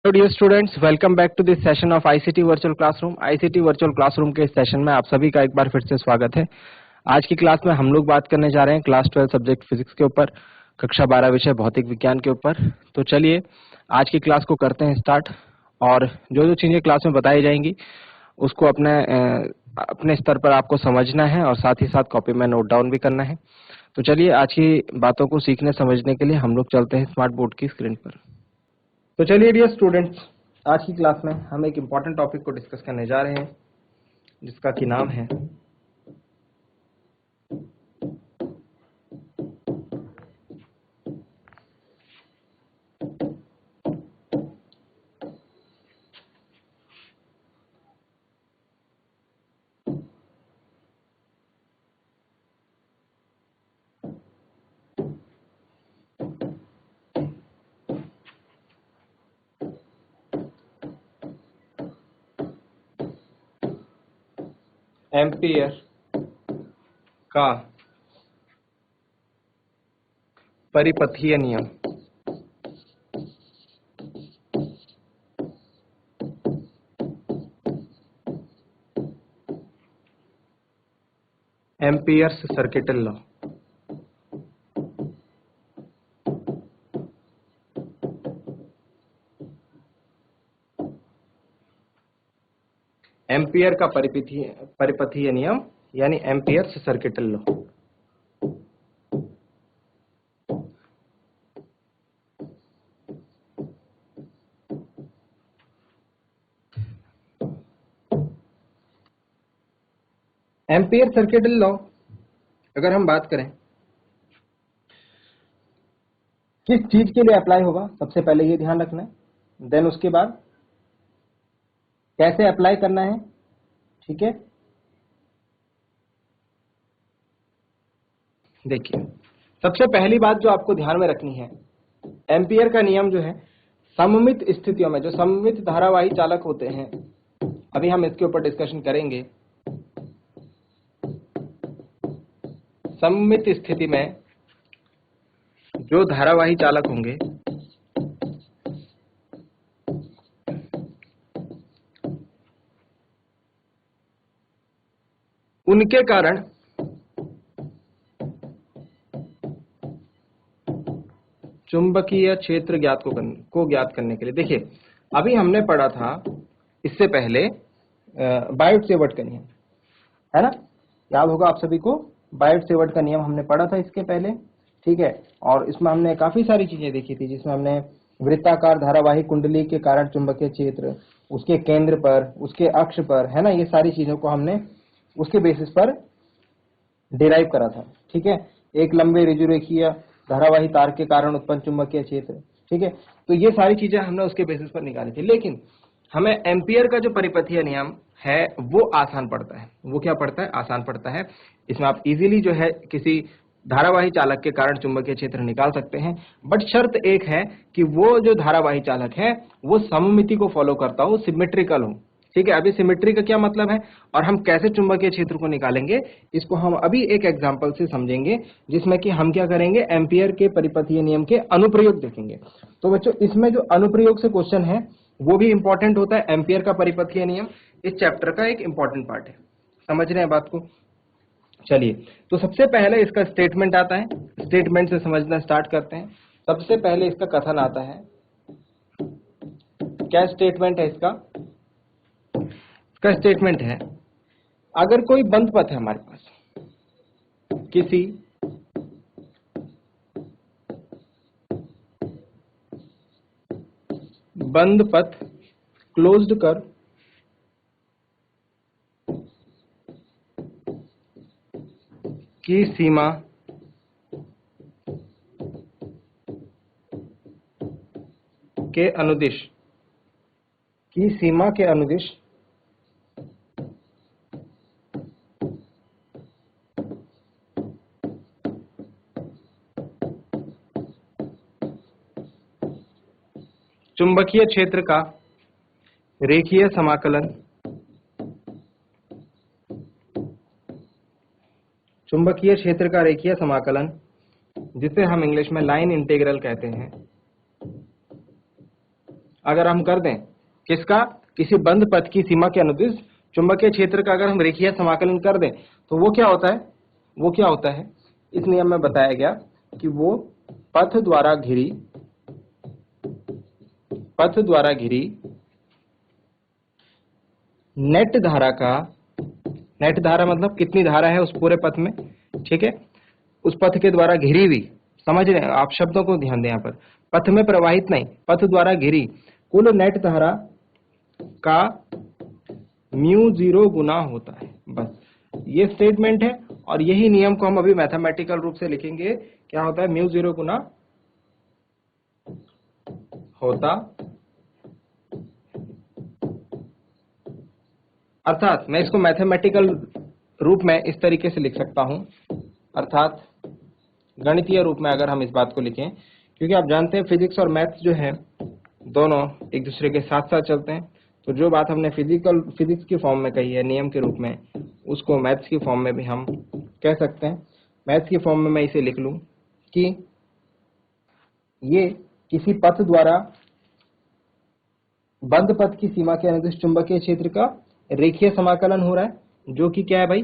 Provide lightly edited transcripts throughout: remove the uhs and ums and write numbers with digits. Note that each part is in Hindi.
Hello dear students, welcome back to this session of ICT virtual classroom. ICT virtual classroom के इस सेशन में आप सभी का एक बार फिर से स्वागत है। आज की क्लास में हम लोग बात करने जा रहे हैं क्लास 12 सब्जेक्ट फिजिक्स के ऊपर, कक्षा 12 विषय भौतिक विज्ञान के ऊपर। तो चलिए आज की क्लास को करते हैं स्टार्ट। और जो जो चीजें क्लास में बताई जाएंगी उसको अपने स्तर पर आपको समझना है और साथ ही साथ कॉपी में नोट डाउन भी करना है। तो चलिए आज की बातों को सीखने समझने के लिए हम लोग चलते हैं स्मार्ट बोर्ड की स्क्रीन पर। तो चलिए डियर स्टूडेंट्स, आज की क्लास में हम एक इम्पॉर्टेंट टॉपिक को डिस्कस करने जा रहे हैं जिसका कि नाम है एम्पियर का परिपथीय नियम। Amperes circuital law. एम्पियर का परिपथीय नियम यानी amperes circuital law. Ampere circuital law अगर हम बात करें किस चीज के लिए अप्लाई होगा, सबसे पहले ये ध्यान रखना है। देन उसके बाद कैसे अप्लाई करना है, ठीक है। देखिए, सबसे पहली बात जो आपको ध्यान में रखनी है, एम्पियर का नियम जो है सममित स्थितियों में, जो सममित धारावाही चालक होते हैं, अभी हम इसके ऊपर डिस्कशन करेंगे। सममित स्थिति में जो धारावाही चालक होंगे उनके कारण चुंबकीय क्षेत्र को ज्ञात करने के लिए, देखिए अभी हमने पढ़ा था इससे पहले बायोट-सेवर्ट का नियम, है ना। याद होगा आप सभी को, बायोट-सेवर्ट का नियम हमने पढ़ा था इसके पहले, ठीक है। और इसमें हमने काफी सारी चीजें देखी थी, जिसमें हमने वृत्ताकार धारावाही कुंडली के कारण चुंबकीय क्षेत्र, उसके केंद्र पर, उसके अक्ष पर, है ना, ये सारी चीजों को हमने उसके बेसिस पर डिराइव करा था, ठीक है। एक लंबे ऋजुरेखीय धारावाही तार के कारण उत्पन्न चुंबकीय क्षेत्र, ठीक है। तो ये सारी चीजें हमने उसके बेसिस पर निकाली थी। लेकिन हमें एम्पियर का जो परिपथीय नियम है वो आसान पड़ता है। वो क्या पड़ता है? आसान पड़ता है। इसमें आप इजीली जो है किसी धारावाही चालक के कारण चुंबकीय क्षेत्र निकाल सकते हैं। बट शर्त एक है कि वो जो धारावाही चालक है वो सममिति को फॉलो करता हो, सिमेट्रिकल हो, ठीक है। अभी सिमेट्री का क्या मतलब है और हम कैसे चुंबकीय क्षेत्र को निकालेंगे, इसको हम अभी एक एग्जांपल से समझेंगे, जिसमें कि हम क्या करेंगे, एम्पियर के परिपथीय नियम के अनुप्रयोग देखेंगे। तो बच्चों, इसमें जो अनुप्रयोग से क्वेश्चन है वो भी इंपॉर्टेंट होता है। एम्पियर का परिपथीय नियम इस चैप्टर का एक इंपॉर्टेंट पार्ट है। समझ रहे हैं बात को? चलिए, तो सबसे पहले इसका स्टेटमेंट आता है। स्टेटमेंट से समझना स्टार्ट करते हैं। सबसे पहले इसका कथन आता है। क्या स्टेटमेंट है इसका? स्टेटमेंट है, अगर कोई बंद पथ है हमारे पास, किसी बंद पथ क्लोज्ड कर की सीमा के अनुदिश चुंबकीय क्षेत्र का रेखीय समाकलन, चुंबकीय क्षेत्र का रेखीय समाकलन, जिसे हम इंग्लिश में लाइन इंटीग्रल कहते हैं, अगर हम कर दें किसका, किसी बंद पथ की सीमा के अनुदिश चुंबकीय क्षेत्र का अगर हम रेखीय समाकलन कर दें तो वो क्या होता है, वो क्या होता है, इस नियम में बताया गया कि वो पथ द्वारा घिरी नेट धारा का, नेट धारा मतलब कितनी धारा है उस पूरे पथ में, ठीक है, उस पथ के द्वारा घिरी हुई, समझ रहे हैं आप, शब्दों को ध्यान दें, यहाँ पर पथ में प्रवाहित नहीं, पथ द्वारा घिरी कुल नेट धारा का म्यू जीरो गुना होता है। बस ये स्टेटमेंट है और यही नियम को हम अभी मैथमेटिकल रूप से लिखेंगे, क्या होता है, म्यू जीरो गुना होता, अर्थात मैं इसको मैथमेटिकल रूप में इस तरीके से लिख सकता हूं, अर्थात गणितीय रूप में अगर हम इस बात को लिखें, क्योंकि आप जानते हैं फिजिक्स और मैथ्स जो है दोनों एक दूसरे के साथ साथ चलते हैं, तो जो बात हमने फिजिक्स की फॉर्म में कही है नियम के रूप में, उसको मैथ्स की फॉर्म में भी हम कह सकते हैं। मैथ्स की फॉर्म में मैं इसे लिख लूं कि ये किसी पथ द्वारा बंद पथ की सीमा के अनुदिश चुंबकीय क्षेत्र का रेखीय समाकलन हो रहा है, जो कि क्या है भाई,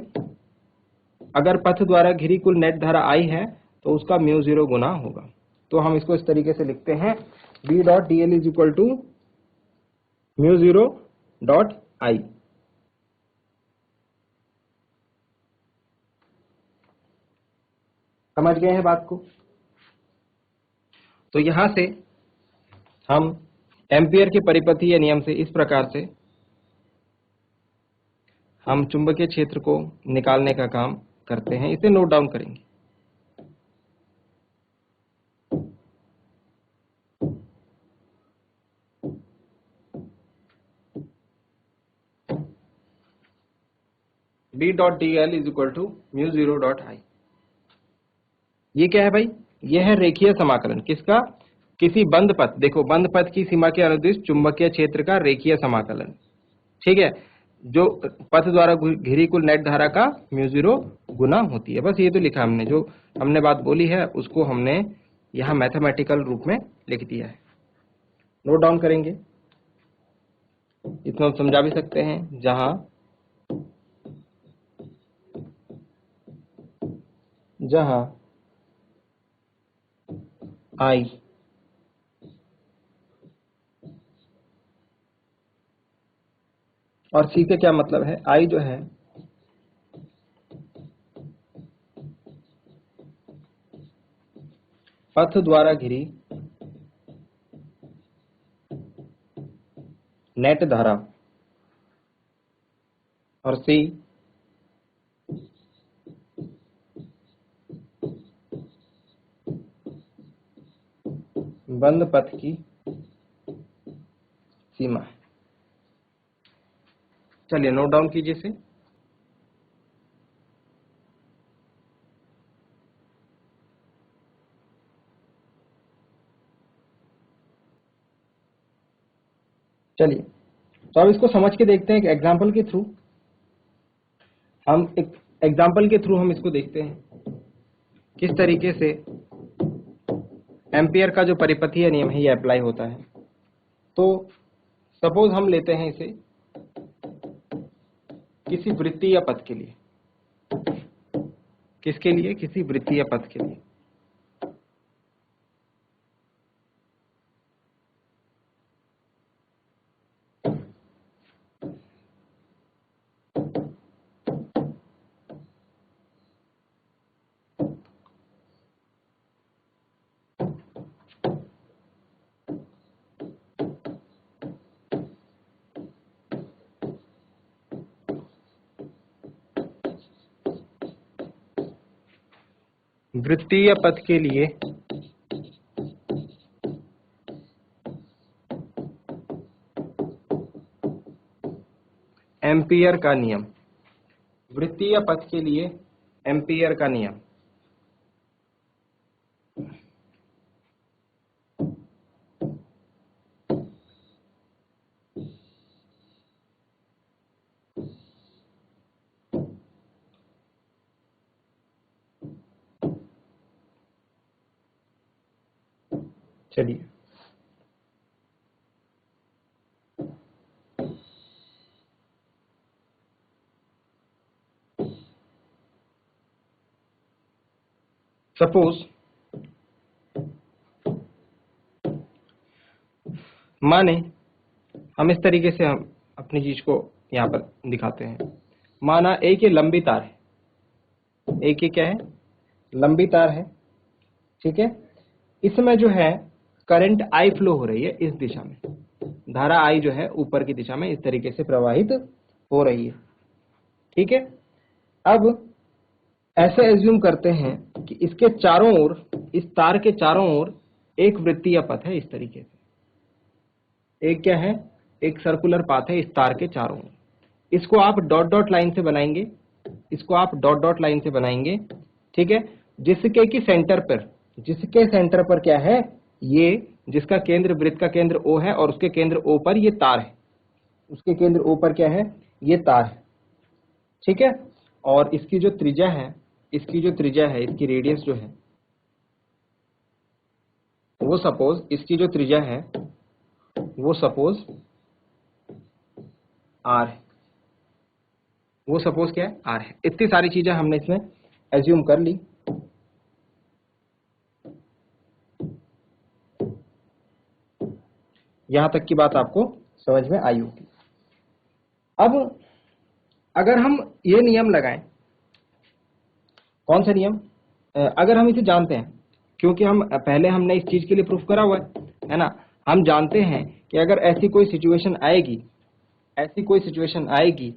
अगर पथ द्वारा घिरी कुल नेट धारा आई है तो उसका म्यू जीरो गुना होगा। तो हम इसको इस तरीके से लिखते हैं, B dot D L is equal to mu zero dot I. समझ गए हैं बात को। तो यहां से हम एम्पियर के परिपथी या नियम से इस प्रकार से हम चुंबकीय क्षेत्र को निकालने का काम करते हैं, इसे नोट डाउन करेंगे। B dot D L is equal to mu zero dot I. ये क्या है भाई, ये है रेखीय समाकलन किसका, किसी बंद पथ, देखो बंद पथ की सीमा के अनुदिश चुंबकीय क्षेत्र का रेखीय समाकलन, ठीक है, जो पथ द्वारा घिरी कुल नेट धारा का म्यू जीरो गुना होती है। बस ये तो लिखा हमने, जो हमने बात बोली है उसको हमने यहाँ मैथमेटिकल रूप में लिख दिया है। नोट डाउन करेंगे, इसमें हम समझा भी सकते हैं, जहां आई और सी का क्या मतलब है, आई जो है पथ द्वारा घिरी नेट धारा और सी बंद पथ की सीमा है। चलिए नोट डाउन कीजिए इसे। चलिए तो अब इसको समझ के देखते हैं, एक एग्जाम्पल के थ्रू हम इसको देखते हैं किस तरीके से एम्पियर का जो परिपथीय नियम है ये अप्लाई होता है। तो सपोज हम लेते हैं इसे किसी वृत्तीय पथ के लिए, किसके लिए, किसी वृत्तीय पथ के लिए। वृत्तीय पथ के लिए एम्पियर का नियम, वृत्तीय पथ के लिए एम्पियर का नियम। चलिए सपोज माने हम इस तरीके से हम अपनी चीज को यहां पर दिखाते हैं। माना एक ये लंबी तार है, एक ये क्या है, लंबी तार है, ठीक है। इसमें जो है करंट आई फ्लो हो रही है इस दिशा में, धारा आई जो है ऊपर की दिशा में इस तरीके से प्रवाहित हो रही है, ठीक है। अब ऐसे एज्यूम करते हैं कि इसके चारों ओर, इस तार के चारों ओर एक वृत्तीय पथ है इस तरीके से, एक क्या है, एक सर्कुलर पाथ है इस तार के चारों ओर। इसको आप डॉट डॉट लाइन से बनाएंगे, इसको आप डॉट डॉट लाइन से बनाएंगे, ठीक है। जिसके की सेंटर पर, जिसके सेंटर पर क्या है, ये जिसका केंद्र, वृत्त का केंद्र ओ है और उसके केंद्र ओ पर ये तार है, उसके केंद्र ओ पर क्या है, ये तार है, ठीक है। और इसकी जो त्रिज्या है, इसकी जो त्रिज्या है, इसकी रेडियस जो है वो सपोज, इसकी जो त्रिज्या है वो सपोज आर है, वो सपोज क्या है, आर है। इतनी सारी चीजें हमने इसमें एज्यूम कर ली। यहां तक की बात आपको समझ में आई होगी। अब अगर हम ये नियम लगाएं, कौन सा नियम, अगर हम इसे जानते हैं, क्योंकि हम पहले हमने इस चीज के लिए प्रूफ करा हुआ है ना, हम जानते हैं कि अगर ऐसी कोई सिचुएशन आएगी, ऐसी कोई सिचुएशन आएगी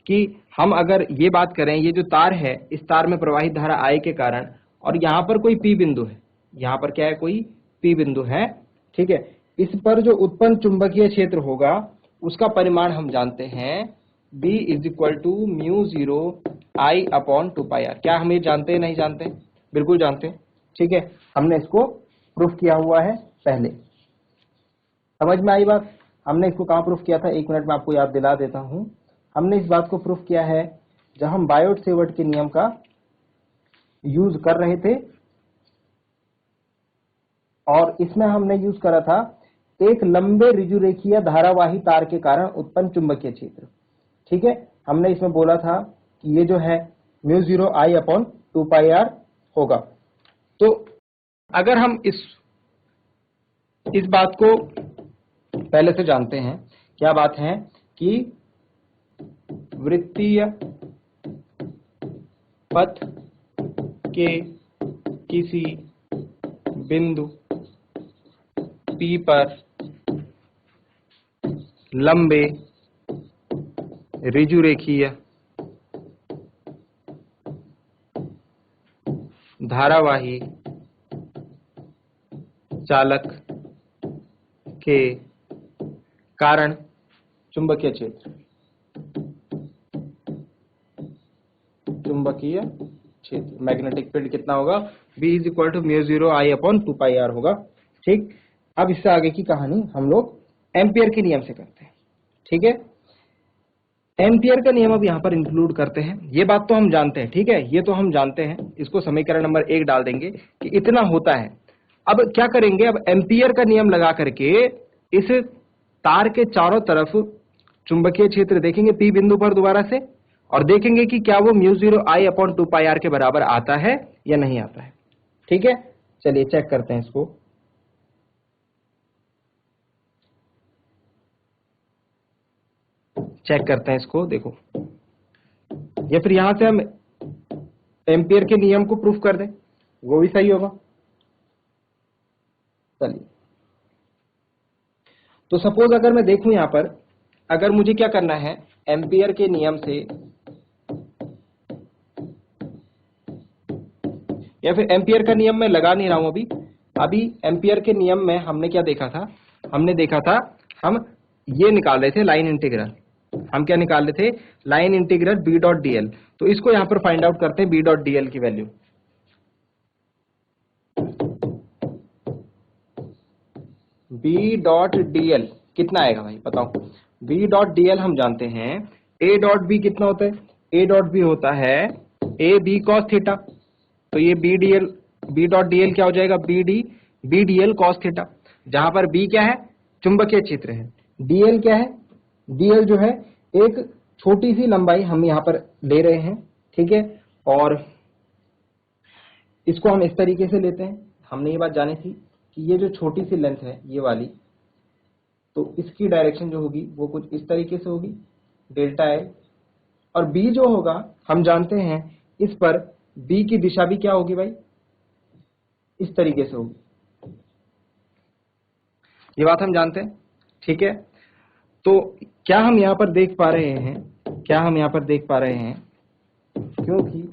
कि हम अगर ये बात करें, ये जो तार है, इस तार में प्रवाहित धारा आई के कारण, और यहाँ पर कोई पी बिंदु है, यहाँ पर क्या है, कोई पी बिंदु है, ठीक है। इस पर जो उत्पन्न चुंबकीय क्षेत्र होगा उसका परिमाण हम जानते हैं, B is equal to mu 0 I upon 2πr। क्या हम ये जानते हैं, नहीं जानते, बिल्कुल जानते हैं, ठीक है। हमने इसको प्रूफ किया हुआ है पहले, समझ में आई बात। हमने इसको कहां प्रूफ किया था, एक मिनट में आपको याद दिला देता हूं। हमने इस बात को प्रूफ किया है जब हम बायोट-सेवर्ट के नियम का यूज कर रहे थे, और इसमें हमने यूज करा था एक लंबे ऋजुरेखीय धारावाही तार के कारण उत्पन्न चुंबकीय क्षेत्र, ठीक है। हमने इसमें बोला था कि ये जो है म्यू 0 I अपॉन 2πr होगा। तो अगर हम इस बात को पहले से जानते हैं, क्या बात है कि वृत्तीय पथ के किसी बिंदु P पर लंबे ऋजुरेखीय धारावाही चालक के कारण चुंबकीय क्षेत्र, चुंबकीय क्षेत्र मैग्नेटिक फील्ड कितना होगा, B is equal to mu 0 I upon 2πr होगा, ठीक। अब इससे आगे की कहानी हम लोग एम्पियर के नियम से करते हैं, ठीक है। एम्पियर का नियम अब यहां पर इंक्लूड करते हैं। ये बात तो हम जानते हैं, ठीक है, ये तो हम जानते हैं, इसको समीकरण नंबर 1 डाल देंगे कि इतना होता है। अब क्या करेंगे, अब एम्पियर का नियम लगा करके इस तार के चारों तरफ चुंबकीय क्षेत्र देखेंगे P बिंदु पर दोबारा से, और देखेंगे कि क्या वो म्यू 0 I अपॉन 2πr के बराबर आता है या नहीं आता है, ठीक है। चलिए चेक करते हैं इसको। चेक करते हैं इसको, देखो, या फिर यहां से हम एम्पियर के नियम को प्रूफ कर दें, वो भी सही होगा। चलिए, तो सपोज अगर मैं देखूं यहां पर, अगर मुझे क्या करना है, एम्पियर के नियम से या फिर एम्पियर का नियम मैं लगा नहीं रहा हूं अभी एम्पियर के नियम में हमने क्या देखा था, हमने देखा था हम ये निकाल रहे थे लाइन इंटीग्रल, हम क्या निकाल रहे थे, line integral B dot dl। तो इसको यहां पर फाइंड आउट करते हैं B डॉट dl की वैल्यू। B डॉट dl कितना आएगा भाई बताओ। B डॉट dl हम जानते हैं A डॉट B कितना होता है, A डॉट B होता है A B cos थीटा। तो ये B डॉट dl क्या हो जाएगा, B dl cos थीटा, जहां पर B क्या है, चुंबकीय क्षेत्र है, dl क्या है, dl जो है एक छोटी सी लंबाई हम यहां पर ले रहे हैं, ठीक है। और इसको हम इस तरीके से लेते हैं, हमने ये बात जानी थी कि ये जो छोटी सी लेंथ है ये वाली, तो इसकी डायरेक्शन जो होगी वो कुछ इस तरीके से होगी, डेल्टा एल। और बी जो होगा हम जानते हैं इस पर बी की दिशा भी क्या होगी भाई, इस तरीके से होगी, ये बात हम जानते हैं। ठीक है, तो क्या हम यहां पर देख पा रहे हैं, क्या हम यहां पर देख पा रहे हैं, क्योंकि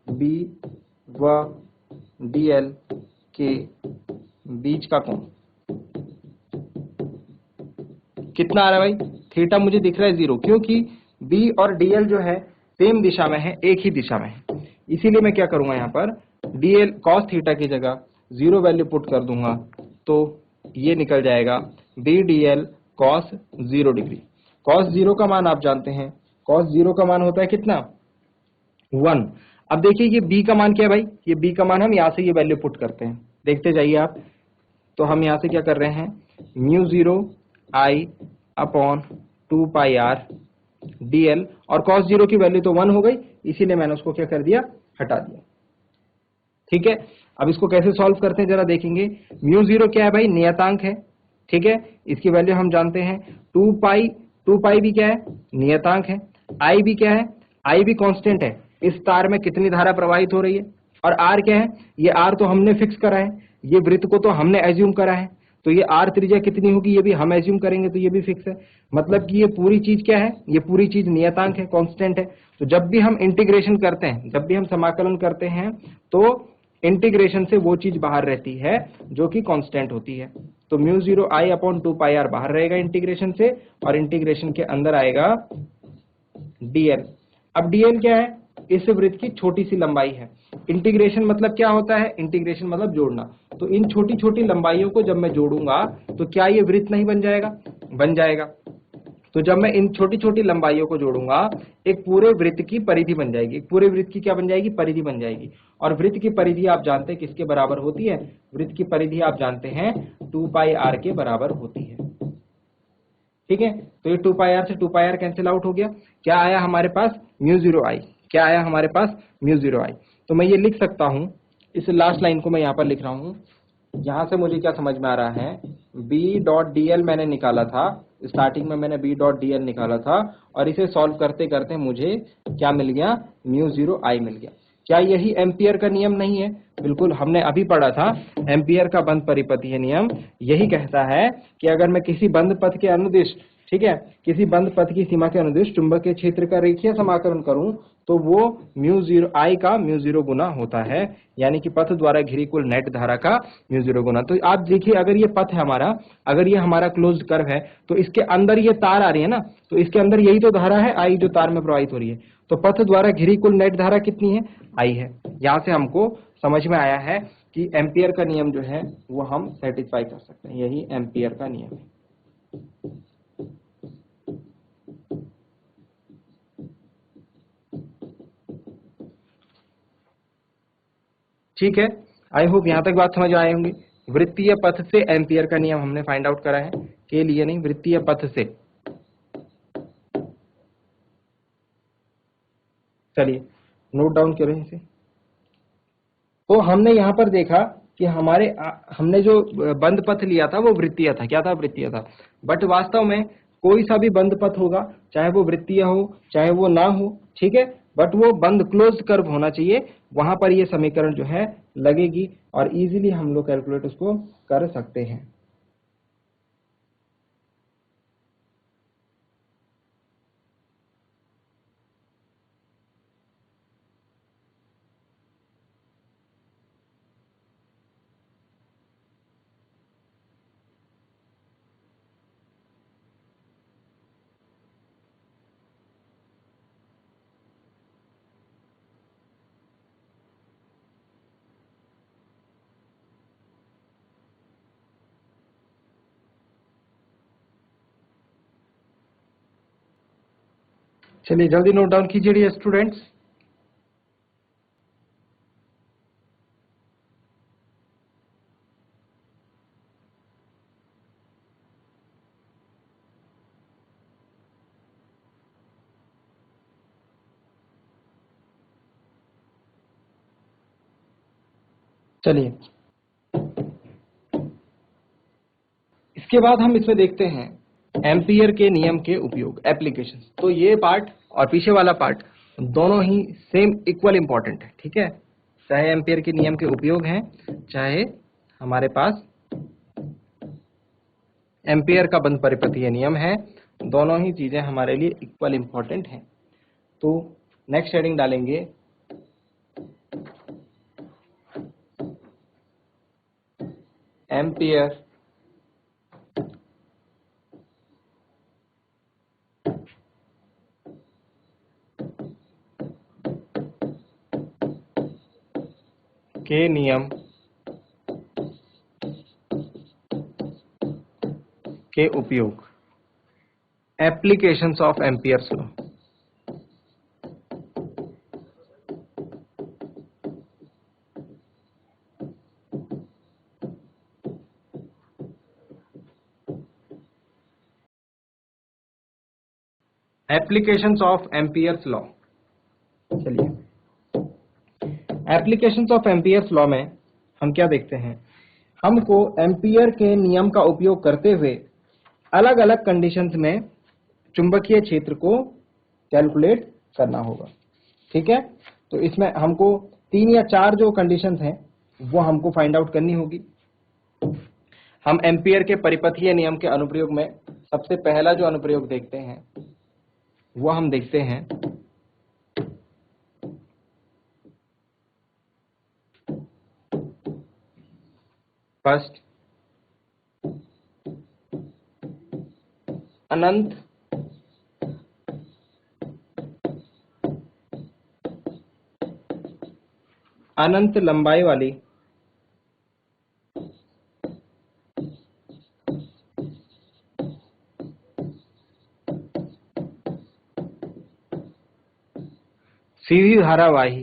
बी व डीएल के बीच का कोण कितना आ रहा है भाई, थीटा मुझे दिख रहा है 0, क्योंकि बी और डीएल जो है सेम दिशा में है, एक ही दिशा में है। इसीलिए मैं क्या करूंगा, यहां पर डीएल कॉस थीटा की जगह 0 वैल्यू पुट कर दूंगा, तो ये निकल जाएगा B dl cos 0 degree. Cos 0 का मान आप जानते हैं, कॉस 0 का मान होता है कितना, 1। अब देखिए ये बी का मान क्या है भाई, ये बी का मान हम यहां से ये वैल्यू पुट करते हैं, देखते जाइए आप। तो हम यहां से क्या कर रहे हैं, mu 0 I upon 2 pi r dl, और कॉस 0 की वैल्यू तो 1 हो गई, इसीलिए मैंने उसको क्या कर दिया, हटा दिया। ठीक है, अब इसको कैसे सॉल्व करते हैं जरा देखेंगे। म्यू 0 क्या है भाई, नियतांक है। ठीक है, इसकी वैल्यू हम जानते हैं 2 पाई भी क्या है, नियतांक है। आई भी क्या है, आई भी कांस्टेंट है, इस तार में कितनी धारा प्रवाहित हो रही है। और आर क्या है, ये आर तो हमने फिक्स करा है, ये वृत्त को तो हमने एज्यूम करा है, तो ये आर त्रिज्या कितनी होगी ये भी हम एज्यूम करेंगे, तो ये भी फिक्स है। मतलब कि ये पूरी चीज क्या है, ये पूरी चीज नियतांक है, कांस्टेंट है। तो जब भी हम इंटीग्रेशन करते हैं, जब भी हम समाकलन करते हैं, तो इंटीग्रेशन से वो चीज बाहर रहती है जो कि कांस्टेंट होती है। तो mu 0 I upon 2 pi r बाहर रहेगा इंटीग्रेशन से, और इंटीग्रेशन के अंदर आएगा डीएल। अब डीएल क्या है, इस वृत्त की छोटी सी लंबाई है। इंटीग्रेशन मतलब क्या होता है, इंटीग्रेशन मतलब जोड़ना। तो इन छोटी छोटी लंबाइयों को जब मैं जोड़ूंगा तो क्या ये वृत्त नहीं बन जाएगा, बन जाएगा। तो जब मैं इन छोटी छोटी लंबाइयों को जोड़ूंगा एक पूरे वृत्त की परिधि बन जाएगी, एक पूरे वृत्त की क्या बन जाएगी, परिधि बन जाएगी। और वृत्त की परिधि आप जानते हैं किसके बराबर होती है, वृत्त की परिधि आप जानते हैं 2 पाई आर के बराबर होती है। ठीक है, तो ये 2 पाई आर से 2 पाई आर कैंसिल आउट हो गया, क्या आया हमारे पास, म्यू 0 आई। क्या आया हमारे पास, म्यू 0 आई। तो मैं ये लिख सकता हूं, इस लास्ट लाइन को मैं यहां पर लिख रहा हूं। यहां से मुझे क्या समझ में आ रहा है, बी डॉट डीएल मैंने निकाला था, स्टार्टिंग में मैंने बी डॉट डीएल निकाला था, और इसे सॉल्व करते करते मुझे क्या मिल गया, म्यू 0 आई मिल गया। क्या यही एम्पियर का नियम नहीं है, बिल्कुल, हमने अभी पढ़ा था एम्पियर का बंद परिपथीय नियम यही कहता है कि अगर मैं किसी बंद पथ के अनुदिश, ठीक है, किसी बंद पथ की सीमा के अनुदिश चुंबकीय क्षेत्र का रेखीय समाकलन करूं तो वो म्यू 0 आई का म्यू 0 गुना होता है, यानी कि पथ द्वारा घिरी कुल नेट धारा का म्यू 0 गुना। तो आप देखिए, अगर ये पथ है हमारा, अगर ये हमारा क्लोज्ड कर्व है, तो इसके अंदर ये तार आ रही है ना, तो इसके अंदर यही तो धारा है आई जो तार में प्रवाहित हो रही है। तो पथ द्वारा घिरी कुल नेट धारा कितनी है, आई है। यहां से हमको समझ में आया है कि एम्पियर का नियम जो है वो हम सेटिस्फाई कर सकते हैं, यही एम्पियर का नियम है। ठीक है, आई होप यहां तक बात समझ आए होंगी। वृत्तीय पथ से एम्पियर का नियम हमने फाइंड आउट करा है, के लिए नहीं, वृत्तीय पथ से। चलिए नोट डाउन करें इसे। तो हमने यहां पर देखा कि हमने जो बंद पथ लिया था वो वृत्तीय था, क्या था, वृत्तीय था। बट वास्तव में कोई सा भी बंद पथ होगा, चाहे वो वृत्तीय हो चाहे वो ना हो, ठीक है, बट वो बंद क्लोज कर्व होना चाहिए, वहां पर ये समीकरण जो है लगेगी, और इजीली हम लोग कैलकुलेट उसको कर सकते हैं। चलिए जल्दी नोट डाउन कीजिए स्टूडेंट्स। चलिए, इसके बाद हम इसमें देखते हैं एम्पियर के नियम के उपयोग, एप्लीकेशन। तो ये पार्ट और पीछे वाला पार्ट दोनों ही सेम इक्वल इंपॉर्टेंट है, ठीक है। चाहे एम्पियर के नियम के उपयोग हैं, चाहे हमारे पास एम्पियर का बंद परिपथीय नियम है, दोनों ही चीजें हमारे लिए इक्वल इंपॉर्टेंट हैं। तो नेक्स्ट हेडिंग डालेंगे एम्पियर के नियम के उपयोग, applications of Ampere's law. Applications of Ampere's law. चलिए, एप्लीकेशंस ऑफ एम्पियर्स लॉ में हम क्या देखते हैं, हमको एम्पियर के नियम का उपयोग करते हुए अलग अलग कंडीशंस में चुंबकीय क्षेत्र को कैलकुलेट करना होगा, ठीक है। तो इसमें हमको 3 या 4 जो कंडीशंस हैं वो हमको फाइंड आउट करनी होगी। हम एम्पियर के परिपथीय नियम के अनुप्रयोग में सबसे पहला जो अनुप्रयोग देखते हैं वो हम देखते हैं फर्स्ट, अनंत लंबाई वाली सीधी धारावाही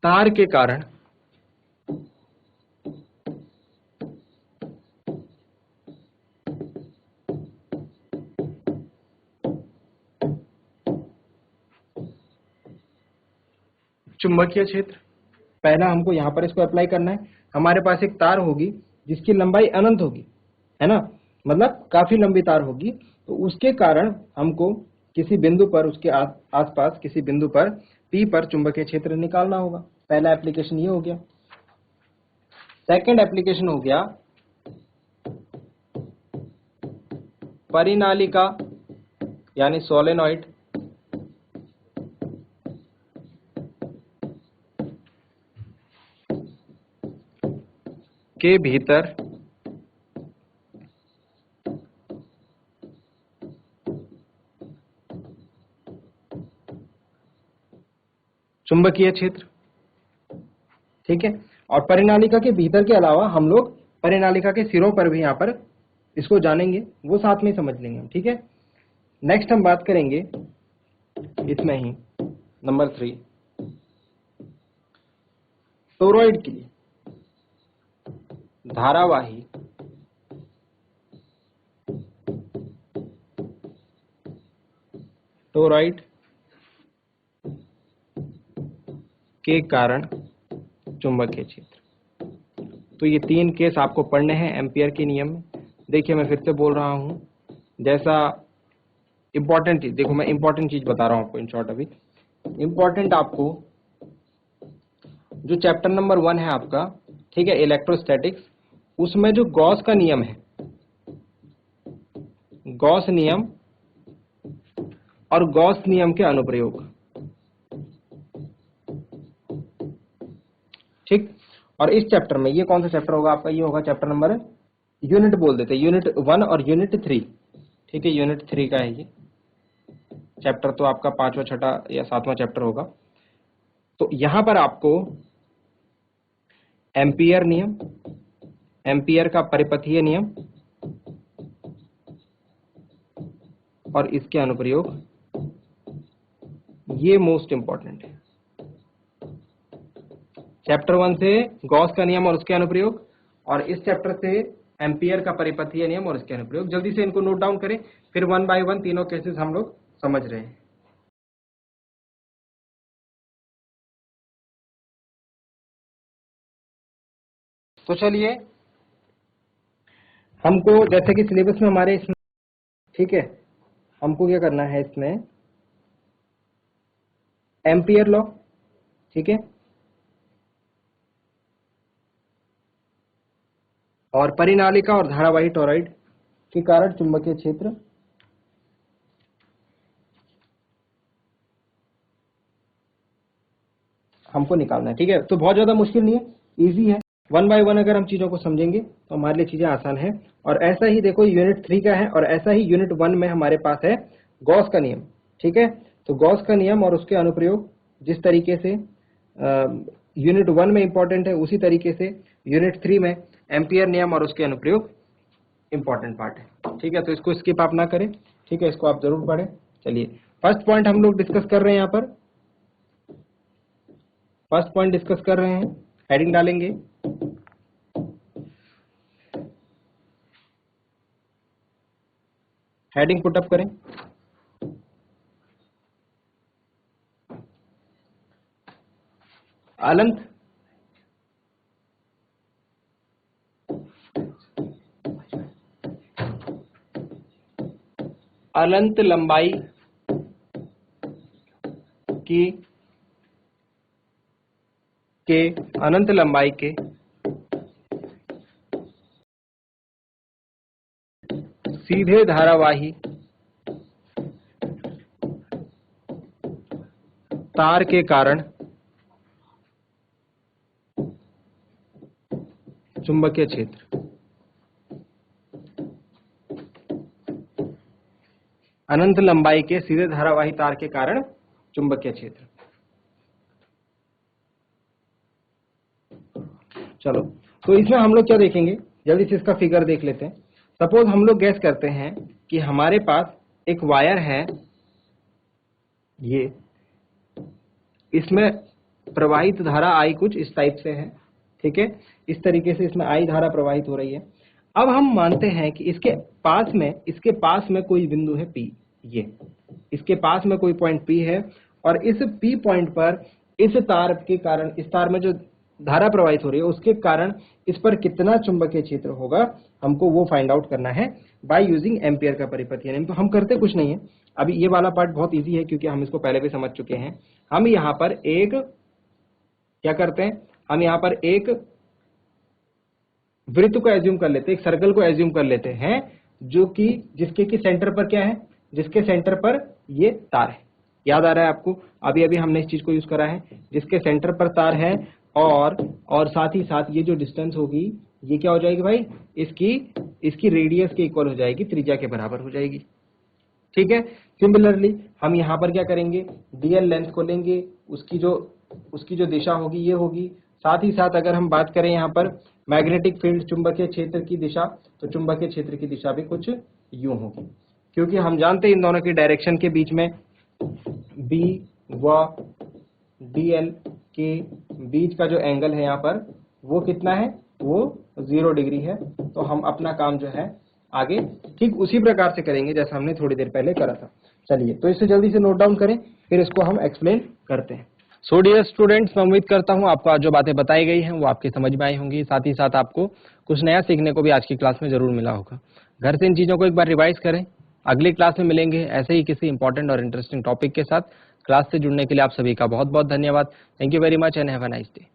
तार के कारण चुंबकीय क्षेत्र। पहला हमको यहां पर इसको अप्लाई करना है। हमारे पास एक तार होगी जिसकी लंबाई अनंत होगी, है ना, मतलब काफी लंबी तार होगी। तो उसके कारण हमको किसी बिंदु पर, उसके आसपास किसी बिंदु पर P पर चुंबकीय क्षेत्र निकालना होगा। पहला एप्लीकेशन ये हो गया। सेकंड एप्लीकेशन हो गया परिनालिका यानी सोलेनॉइड के भीतर चुंबकीय क्षेत्र, ठीक है। और परिनालिका के भीतर के अलावा हम लोग परिनालिका के सिरों पर भी यहां पर इसको जानेंगे, वो साथ में समझ लेंगे हम, ठीक है। नेक्स्ट हम बात करेंगे इसमें ही नंबर 3 टोरॉइड की धारावाही टोरॉइड के कारण चुंबकीय क्षेत्र। तो ये 3 केस आपको पढ़ने हैं एम्पियर के नियम में। देखिए, मैं फिर से बोल रहा हूं, जैसा इंपॉर्टेंट चीज, देखो मैं इंपॉर्टेंट चीज बता रहा हूं आपको इन शॉर्ट। अभी इंपॉर्टेंट आपको जो चैप्टर नंबर 1 है आपका, ठीक है, इलेक्ट्रोस्टैटिक्स, उसमें जो गॉस का नियम है, गॉस नियम और गॉस नियम के अनुप्रयोग, ठीक। और इस चैप्टर में ये कौन सा चैप्टर होगा आपका, ये होगा चैप्टर नंबर, यूनिट बोल देते हैं, यूनिट 1 और यूनिट 3, ठीक है। यूनिट 3 का है ये चैप्टर, तो आपका 5वां 6वां या 7वां चैप्टर होगा। तो यहां पर आपको एम्पियर नियम, एम्पियर का परिपथीय नियम और इसके अनुप्रयोग, ये मोस्ट इंपॉर्टेंट है। चैप्टर 1 से गॉस का नियम और उसके अनुप्रयोग, और इस चैप्टर से एम्पियर का परिपथीय नियम और इसके अनुप्रयोग। जल्दी से इनको नोट डाउन करें, फिर 1 बाय 1 तीनों केसेस हम लोग समझ रहे हैं। तो चलिए, हमको जैसे कि सिलेबस में हमारे इसमें, ठीक है, हमको क्या करना है इसमें, एम्पियर लॉ, ठीक है, और परिनालिका और धारावाही टॉरॉइड के कारण चुंबकीय क्षेत्र हमको निकालना है। ठीक है, तो बहुत ज्यादा मुश्किल नहीं है, इजी है। 1 बाय 1 अगर हम चीजों को समझेंगे तो हमारे लिए चीजें आसान है। और ऐसा ही देखो यूनिट 3 का है, और ऐसा ही यूनिट 1 में हमारे पास है गॉस का नियम। ठीक है, तो गॉस का नियम और उसके अनुप्रयोग जिस तरीके से यूनिट 1 में इंपॉर्टेंट है, उसी तरीके से यूनिट 3 में एम्पियर नियम और उसके अनुप्रयोग इंपॉर्टेंट पार्ट है। ठीक है, तो इसको स्किप आप ना करें, ठीक है, इसको आप जरूर पढ़ें। चलिए, फर्स्ट पॉइंट हम लोग डिस्कस कर रहे हैं, यहाँ पर फर्स्ट पॉइंट डिस्कस कर रहे हैं, हेडिंग डालेंगे हेडिंग पुटअप करें। अनंत लंबाई अनंत लंबाई के सीधे धारावाही तार के कारण चुंबकीय क्षेत्र, अनंत लंबाई के सीधे धारावाही तार के कारण चुंबकीय क्षेत्र। चलो, तो इसमें हम लोग क्या देखेंगे, जल्दी से इसका फिगर देख लेते हैं। सपोज हम लोग गैस करते हैं कि हमारे पास एक वायर है, ये इसमें प्रवाहित धारा आई कुछ इस टाइप से है। ठीक है, इस तरीके से इसमें आई धारा प्रवाहित हो रही है। अब हम मानते हैं कि इसके पास में कोई बिंदु है P, ये इसके पास में कोई पॉइंट P है, और इस P पॉइंट पर इस तार के कारण, इस तार में जो धारा प्रवाहित हो रही है उसके कारण इस पर कितना चुंबकीय क्षेत्र होगा, हमको वो फाइंड आउट करना है बाय यूजिंग एम्पियर का परिपथ नियम। तो हम करते कुछ नहीं है, अभी ये वाला पार्ट बहुत इजी है क्योंकि हम इसको पहले भी समझ चुके हैं। हम यहाँ पर एक क्या करते हैं, हम यहाँ पर एक वृत्त को एज्यूम कर लेते हैं, एक सर्कल को एज्यूम कर लेते हैं, जो कि जिसके की सेंटर पर क्या है, जिसके सेंटर पर ये तार है। याद आ रहा है आपको, अभी अभी हमने इस चीज को यूज करा है, जिसके सेंटर पर तार है, और साथ ही साथ ये जो डिस्टेंस होगी ये क्या हो जाएगी भाई, इसकी रेडियस के इक्वल हो जाएगी, त्रिज्या के बराबर हो जाएगी। ठीक है, सिमिलरली हम यहाँ पर क्या करेंगे, डीएल लेंथ को लेंगे, उसकी जो दिशा होगी ये होगी। साथ ही साथ अगर हम बात करें यहाँ पर मैग्नेटिक फील्ड, चुंबकीय क्षेत्र की दिशा, तो चुंबकीय क्षेत्र की दिशा भी कुछ यूं होगी, क्योंकि हम जानते हैं इन दोनों की डायरेक्शन के बीच में बी व डीएल के बीच का जो एंगल है यहाँ पर वो कितना है, वो 0 डिग्री है। तो हम अपना काम जो है आगे ठीक उसी प्रकार से करेंगे जैसा हमने थोड़ी देर पहले करा था। चलिए, तो इसे जल्दी से नोट डाउन करें, फिर इसको हम एक्सप्लेन करते हैं। सो डियर स्टूडेंट्स, मैं उम्मीद करता हूँ आपको आज जो बातें बताई गई हैं वो आपकी समझ में आई होंगी। साथ ही साथ आपको कुछ नया सीखने को भी आज की क्लास में जरूर मिला होगा। घर से इन चीजों को एक बार रिवाइज करें। अगली क्लास में मिलेंगे ऐसे ही किसी इंपॉर्टेंट और इंटरेस्टिंग टॉपिक के साथ। क्लास से जुड़ने के लिए आप सभी का बहुत बहुत धन्यवाद। Thank you very much and have a nice day.